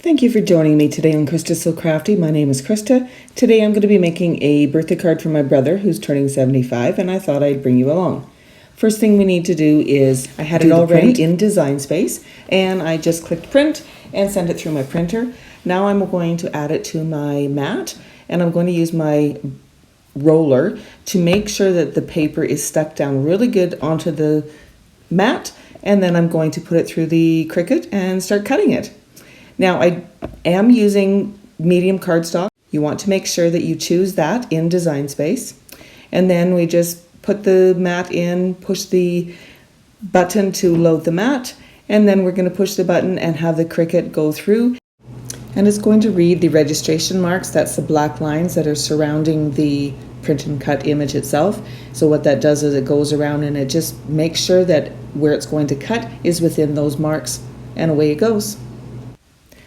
Thank you for joining me today on Krista So Crafty. My name is Krista. Today I'm going to be making a birthday card for my brother who's turning 75, and I thought I'd bring you along. First thing we need to do is, I had it already in Design Space, and I just clicked print and sent it through my printer. Now I'm going to add it to my mat, and I'm going to use my roller to make sure that the paper is stuck down really good onto the mat, and then I'm going to put it through the Cricut and start cutting it. Now I am using medium cardstock. You want to make sure that you choose that in Design Space. And then we just put the mat in, push the button to load the mat, and then we're going to push the button and have the Cricut go through. And it's going to read the registration marks. That's the black lines that are surrounding the print and cut image itself. So what that does is it goes around and it just makes sure that where it's going to cut is within those marks, and away it goes.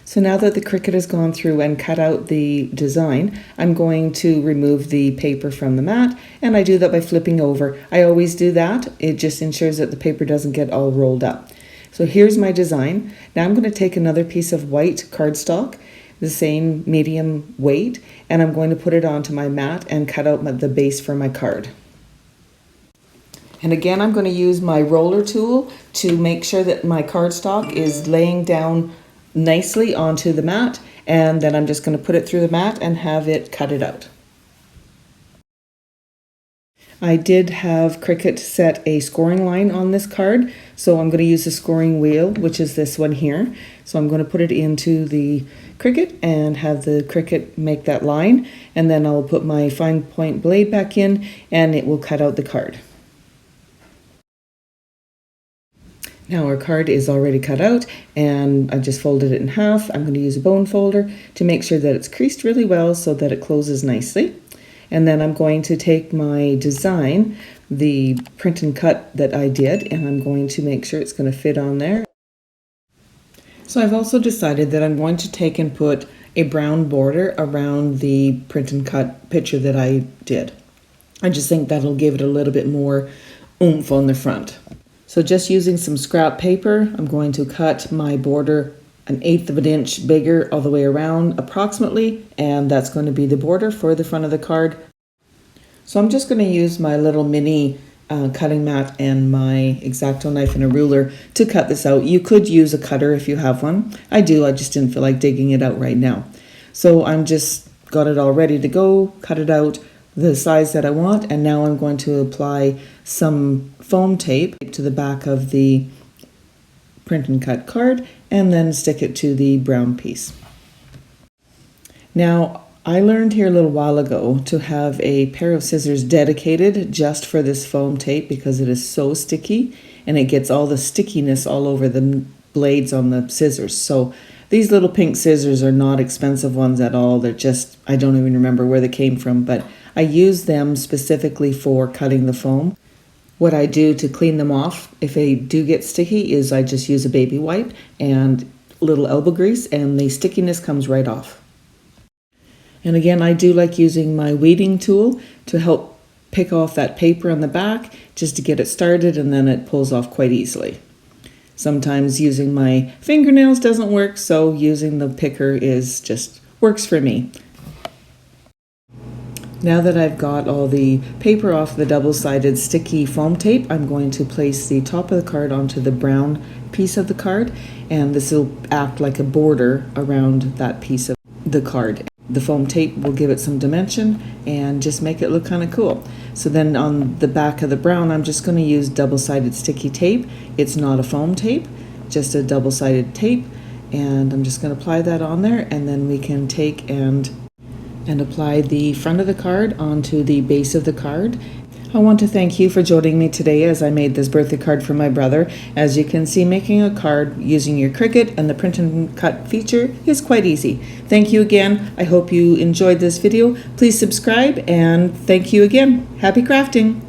So now that the Cricut has gone through and cut out the design, I'm going to remove the paper from the mat, and I do that by flipping over. I always do that. It just ensures that the paper doesn't get all rolled up. So here's my design. Now I'm going to take another piece of white cardstock, the same medium weight, and I'm going to put it onto my mat and cut out the base for my card. And again, I'm going to use my roller tool to make sure that my cardstock is laying down nicely onto the mat, and then I'm just going to put it through the mat and have it cut it out. I did have Cricut set a scoring line on this card, so I'm going to use the scoring wheel, which is this one here. So I'm going to put it into the Cricut and have the Cricut make that line, and then I'll put my fine point blade back in and it will cut out the card. Now our card is already cut out, and I just folded it in half. I'm going to use a bone folder to make sure that it's creased really well so that it closes nicely. And then I'm going to take my design, the print and cut that I did, and I'm going to make sure it's going to fit on there. So I've also decided that I'm going to take and put a brown border around the print and cut picture that I did. I just think that'll give it a little bit more oomph on the front. So just using some scrap paper, I'm going to cut my border 1/8 of an inch bigger all the way around approximately, and that's going to be the border for the front of the card. So I'm just going to use my little mini cutting mat and my X-Acto knife and a ruler to cut this out. You could use a cutter if you have one. I do, I just didn't feel like digging it out right now. So I'm just got it all ready to go, cut it out the size that I want, and now I'm going to apply some foam tape to the back of the print and cut card and then stick it to the brown piece. Now I learned here a little while ago to have a pair of scissors dedicated just for this foam tape because it is so sticky and it gets all the stickiness all over the blades on the scissors. So these little pink scissors are not expensive ones at all. They're just, I don't even remember where they came from, but I use them specifically for cutting the foam. What I do to clean them off, if they do get sticky, is I just use a baby wipe and a little elbow grease, and the stickiness comes right off. And again, I do like using my weeding tool to help pick off that paper on the back, just to get it started, and then it pulls off quite easily. Sometimes using my fingernails doesn't work, so using the picker works for me. Now that I've got all the paper off the double-sided sticky foam tape, I'm going to place the top of the card onto the brown piece of the card, and this will act like a border around that piece of the card. The foam tape will give it some dimension and just make it look kind of cool. So then on the back of the brown, I'm just going to use double-sided sticky tape. It's not a foam tape, just a double-sided tape, and I'm just going to apply that on there, and then we can take and apply the front of the card onto the base of the card. I want to thank you for joining me today as I made this birthday card for my brother. As you can see, making a card using your Cricut and the print and cut feature is quite easy. Thank you again. I hope you enjoyed this video. Please subscribe, and thank you again. Happy crafting!